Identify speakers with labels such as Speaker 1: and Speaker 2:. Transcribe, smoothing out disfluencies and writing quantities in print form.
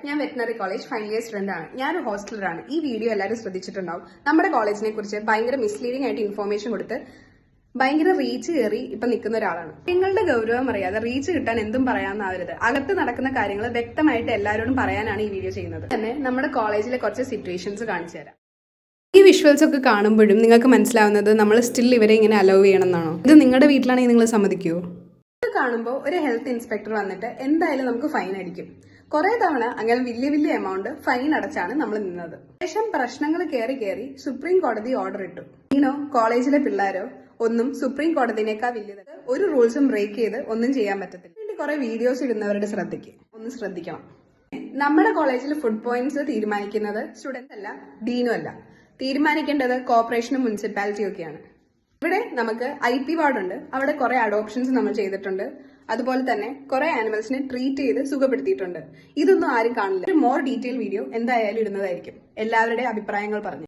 Speaker 1: ഞാൻ veterinary college final year student ആണ്. ഞാനൊരു ഹോസ്റ്റലറാണ്. ഈ വീഡിയോ എല്ലാവരും ശ്രദ്ധിച്ചിട്ടുണ്ടാവും. നമ്മുടെ കോളേജിനെ കുറിച്ച് ഭയങ്കര മിസ്ലീഡിംഗ് ആയിട്ട് ഇൻഫോർമേഷൻ കൊടുത്ത് ഭയങ്കര റീച്ച് കയറി ഇപ്പൊ നിൽക്കുന്ന ഒരാളാണ്. നിങ്ങളുടെ ഗൗരവം അറിയാതെ റീച്ച് കിട്ടാൻ എന്തും പറയാമെന്നാവരുത്. അകത്ത് നടക്കുന്ന കാര്യങ്ങൾ വ്യക്തമായിട്ട് എല്ലാവരോടും പറയാനാണ് ഈ വീഡിയോ ചെയ്യുന്നത്. തന്നെ നമ്മുടെ കോളേജിലെ കുറച്ച് സിറ്റുവേഷൻസ് കാണിച്ചു തരാം. ഈ വിഷ്വൽസ് ഒക്കെ കാണുമ്പോഴും നിങ്ങൾക്ക് മനസ്സിലാവുന്നത് നമ്മൾ സ്റ്റിൽ ഇവരെ ഇങ്ങനെ അലോ ചെയ്യണം എന്നാണോ? ഇത് നിങ്ങളുടെ വീട്ടിലാണെങ്കിൽ നിങ്ങൾ സമ്മതിക്കുമോ? ഇത് കാണുമ്പോൾ ഒരു ഹെൽത്ത് ഇൻസ്പെക്ടർ വന്നിട്ട് എന്തായാലും നമുക്ക് ഫൈൻ അടിക്കും. കുറെ തവണ അങ്ങനെ വലിയ എമൗണ്ട് ഫൈൻ അടച്ചാണ് നമ്മൾ നിന്നത്. ശേഷം പ്രശ്നങ്ങൾ കയറി സുപ്രീം കോടതി ഓർഡർ ഇട്ടു. കോളേജിലെ പിള്ളേരോ ഒന്നും സുപ്രീം കോടതിനേക്കാൾ വലിയത് ഒരു റൂൾസും ബ്രേക്ക് ചെയ്ത് ഒന്നും ചെയ്യാൻ പറ്റത്തില്ല. വേണ്ടി കുറെ വീഡിയോസ് ഇടുന്നവരുടെ ഒന്ന് ശ്രദ്ധിക്കണം. നമ്മുടെ കോളേജിൽ ഫുഡ് പോയിന്റ്സ് തീരുമാനിക്കുന്നത് സ്റ്റുഡൻസ് അല്ല, ഡീനും അല്ല. തീരുമാനിക്കേണ്ടത് കോർപ്പറേഷനും മുനിസിപ്പാലിറ്റിയും ഒക്കെയാണ്. ഇവിടെ നമുക്ക് IP വാർഡ് ഉണ്ട്. അവിടെ കുറെ അഡോപ്ഷൻസ് നമ്മൾ ചെയ്തിട്ടുണ്ട്. അതുപോലെ തന്നെ കുറെ ആനിമൽസിനെ ട്രീറ്റ് ചെയ്ത് സുഖപ്പെടുത്തിയിട്ടുണ്ട്. ഇതൊന്നും ആരും കാണില്ല. ഒരു മോർ ഡീറ്റെയിൽ വീഡിയോ എന്തായാലും ഇടുന്നതായിരിക്കും. എല്ലാവരുടെയും അഭിപ്രായങ്ങൾ പറഞ്ഞു.